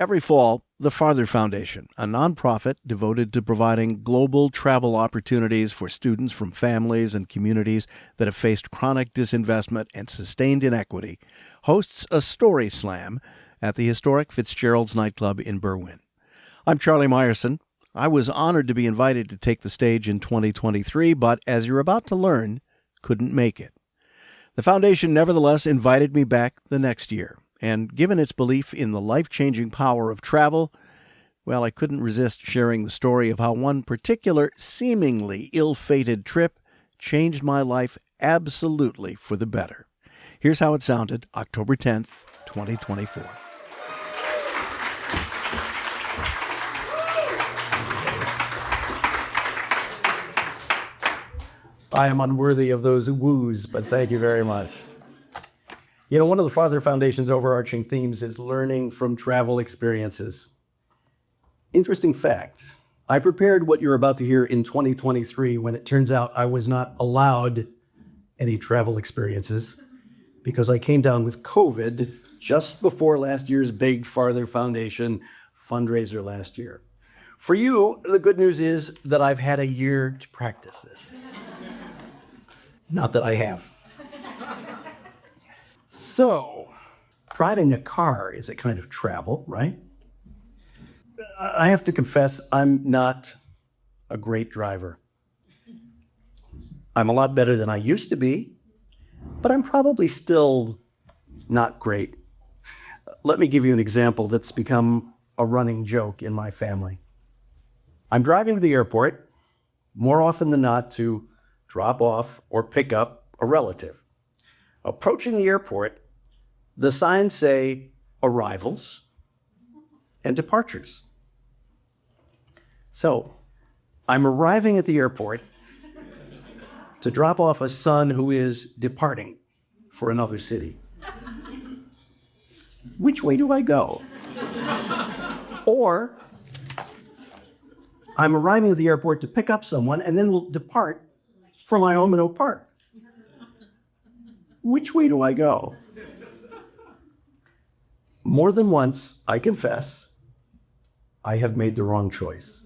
Every fall, the Farther Foundation, a nonprofit devoted to providing global travel opportunities for students from families and communities that have faced chronic disinvestment and sustained inequity, hosts a story slam at the historic Fitzgerald's nightclub in Berwyn. I'm Charlie Meyerson. I was honored to be invited to take the stage in 2023, but as you're about to learn, couldn't make it. The foundation nevertheless invited me back the next year. And given its belief in the life-changing power of travel, well, I couldn't resist sharing the story of how one particular seemingly ill-fated trip changed my life absolutely for the better. Here's how it sounded October 10th, 2024. I am unworthy of those woos, but thank you very much. You know, one of the Farther Foundation's overarching themes is learning from travel experiences. Interesting fact, I prepared what you're about to hear in 2023 when it turns out I was not allowed any travel experiences because I came down with COVID just before last year's big Farther Foundation fundraiser last year. For you, the good news is that I've had a year to practice this. Not that I have. So, driving a car is a kind of travel, right? I have to confess, I'm not a great driver. I'm a lot better than I used to be, but I'm probably still not great. Let me give you an example that's become a running joke in my family. I'm driving to the airport, more often than not, to drop off or pick up a relative. Approaching the airport, the signs say arrivals and departures. So, I'm arriving at the airport to drop off a son who is departing for another city. Which way do I go? Or, I'm arriving at the airport to pick up someone and then will depart for my home in Oak Park. Which way do I go? More than once, I confess, I have made the wrong choice.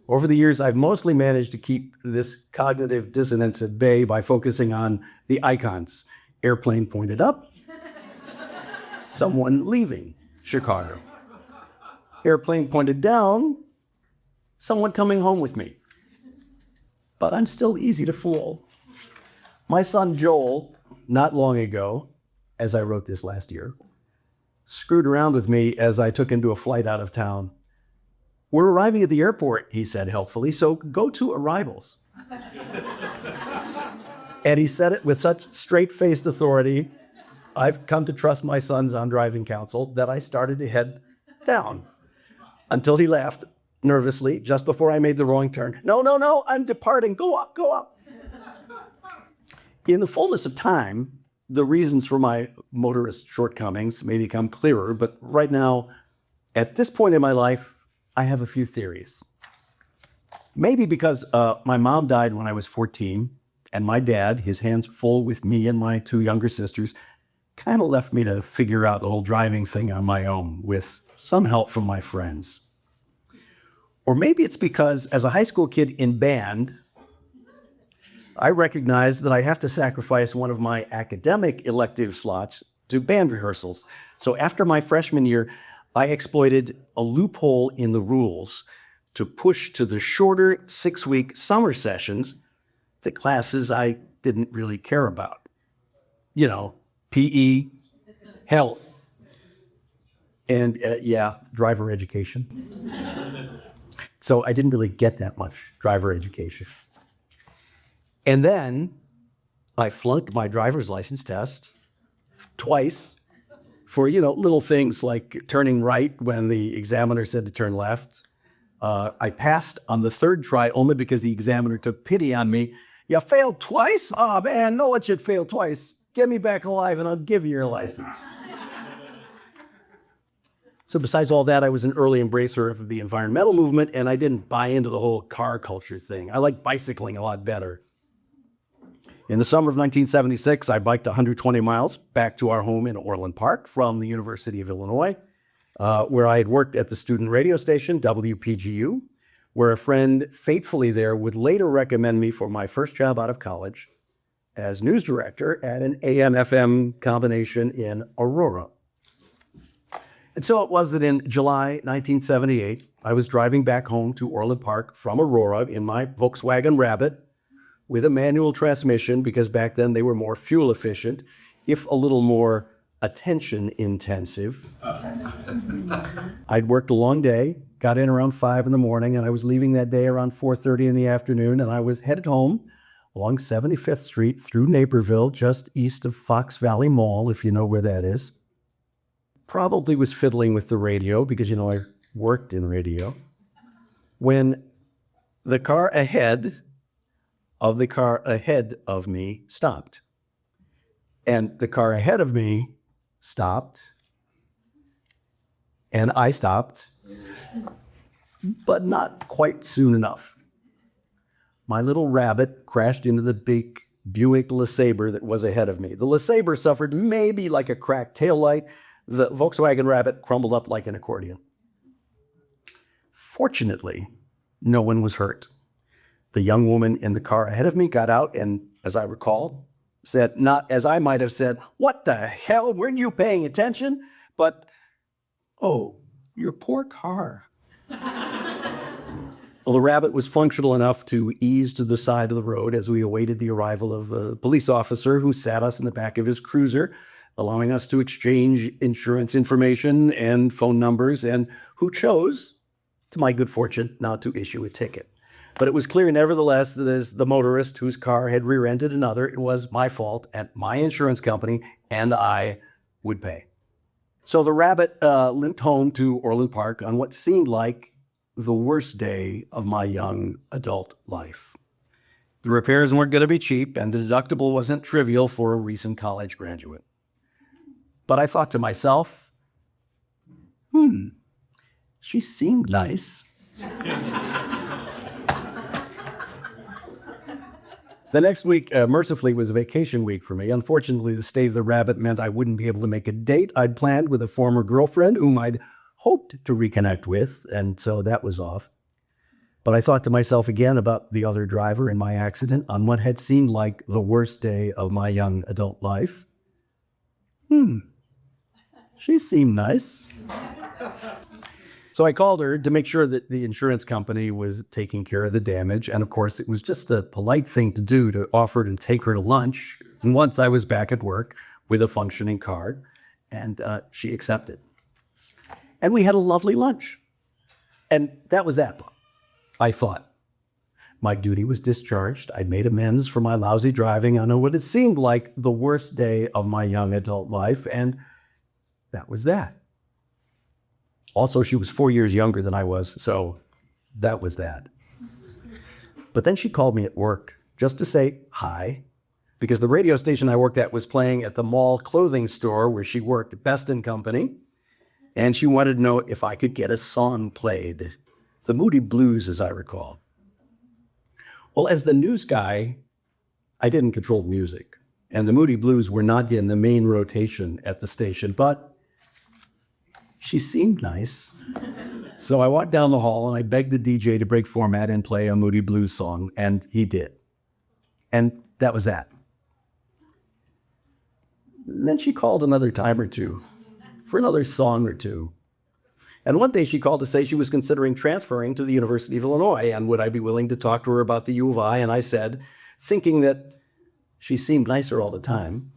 Over the years, I've mostly managed to keep this cognitive dissonance at bay by focusing on the icons. Airplane pointed up, someone leaving Chicago. Airplane pointed down, someone coming home with me. But I'm still easy to fool. My son Joel, not long ago, as I wrote this last year, screwed around with me as I took him to a flight out of town. We're arriving at the airport, he said helpfully, so go to arrivals. And he said it with such straight-faced authority, I've come to trust my sons on driving counsel, that I started to head down until he laughed nervously just before I made the wrong turn. No, I'm departing. Go up. In the fullness of time, the reasons for my motorist shortcomings may become clearer, but right now, at this point in my life, I have a few theories. Maybe because my mom died when I was 14, and my dad, his hands full with me and my two younger sisters, kind of left me to figure out the whole driving thing on my own with some help from my friends. Or maybe it's because as a high school kid in band, I recognized that I have to sacrifice one of my academic elective slots to band rehearsals. So after my freshman year, I exploited a loophole in the rules to push to the shorter 6-week summer sessions the classes I didn't really care about. You know, PE, health, and driver education. So I didn't really get that much driver education. And then I flunked my driver's license test twice for, little things like turning right when the examiner said to turn left. I passed on the third try only because the examiner took pity on me. You failed twice? Oh man, no one should fail twice. Get me back alive and I'll give you your license. So besides all that, I was an early embracer of the environmental movement, and I didn't buy into the whole car culture thing. I like bicycling a lot better. In the summer of 1976, I biked 120 miles back to our home in Orland Park from the University of Illinois. where I had worked at the student radio station, WPGU, where a friend faithfully there would later recommend me for my first job out of college as news director at an AM/FM combination in Aurora. And so it was that in July 1978, I was driving back home to Orland Park from Aurora in my Volkswagen Rabbit with a manual transmission, because back then they were more fuel efficient, if a little more attention intensive. I'd worked a long day, got in around 5 in the morning, and I was leaving that day around 4:30 in the afternoon, and I was headed home along 75th Street through Naperville, just east of Fox Valley Mall, if you know where that is. Probably was fiddling with the radio because, I worked in radio, when the car ahead of the car ahead of me stopped. And the car ahead of me stopped, and I stopped, but not quite soon enough. My little Rabbit crashed into the big Buick LeSabre that was ahead of me. The LeSabre suffered maybe like a cracked taillight. The Volkswagen Rabbit crumbled up like an accordion. Fortunately, no one was hurt. The young woman in the car ahead of me got out and, as I recall, said, not as I might have said, "What the hell, weren't you paying attention?" But, "Oh, your poor car." Well, the Rabbit was functional enough to ease to the side of the road as we awaited the arrival of a police officer who sat us in the back of his cruiser, allowing us to exchange insurance information and phone numbers, and who chose, to my good fortune, not to issue a ticket. But it was clear, nevertheless, that as the motorist whose car had rear-ended another, it was my fault, and my insurance company and I would pay. So the Rabbit limped home to Orland Park on what seemed like the worst day of my young adult life. The repairs weren't going to be cheap, and the deductible wasn't trivial for a recent college graduate. But I thought to myself, she seemed nice. The next week, mercifully, was a vacation week for me. Unfortunately, the stay of the Rabbit meant I wouldn't be able to make a date I'd planned with a former girlfriend whom I'd hoped to reconnect with, and so that was off. But I thought to myself again about the other driver in my accident on what had seemed like the worst day of my young adult life. She seemed nice. So I called her to make sure that the insurance company was taking care of the damage. And of course, it was just a polite thing to do to offer to take her to lunch once I was back at work with a functioning card. And she accepted. And we had a lovely lunch. And that was that. I thought. My duty was discharged. I'd made amends for my lousy driving on what it seemed like the worst day of my young adult life. And that was that. Also, she was 4 years younger than I was, so that was that. But then she called me at work just to say hi, because the radio station I worked at was playing at the mall clothing store where she worked, Best & Company, and she wanted to know if I could get a song played, the Moody Blues, as I recall. Well, as the news guy, I didn't control the music, and the Moody Blues were not in the main rotation at the station, but she seemed nice. So I walked down the hall and I begged the DJ to break format and play a Moody Blues song, and he did. And that was that. And then she called another time or two for another song or two. And one day she called to say she was considering transferring to the University of Illinois, and would I be willing to talk to her about the U of I? And I said, thinking that she seemed nicer all the time,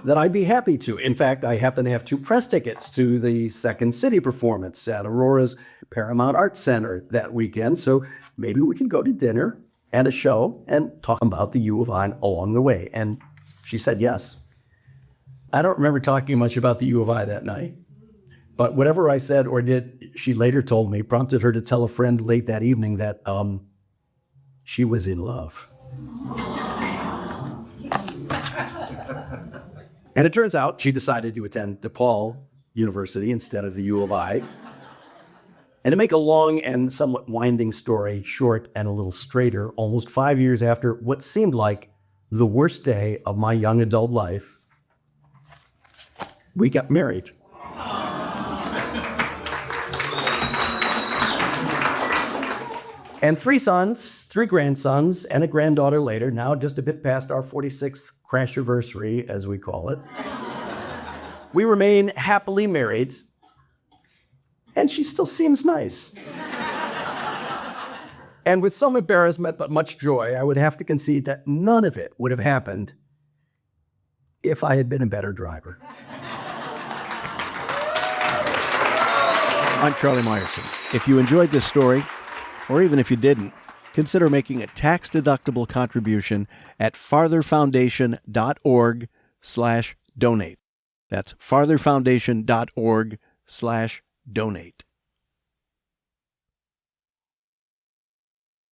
that I'd be happy to. In fact, I happen to have 2 press tickets to the Second City performance at Aurora's Paramount Arts Center that weekend, so maybe we can go to dinner and a show and talk about the U of I along the way. And she said yes. I don't remember talking much about the U of I that night, but whatever I said or did, she later told me, prompted her to tell a friend late that evening that she was in love. And it turns out she decided to attend DePaul University instead of the U of I. And to make a long and somewhat winding story short and a little straighter, almost 5 years after what seemed like the worst day of my young adult life, we got married. And 3 sons, 3 grandsons, and a granddaughter later, now just a bit past our 46th crashiversary, as we call it. We remain happily married, and she still seems nice. And with some embarrassment but much joy, I would have to concede that none of it would have happened if I had been a better driver. I'm Charlie Meyerson. If you enjoyed this story, or even if you didn't, consider making a tax-deductible contribution at fartherfoundation.org/donate. That's fartherfoundation.org/donate.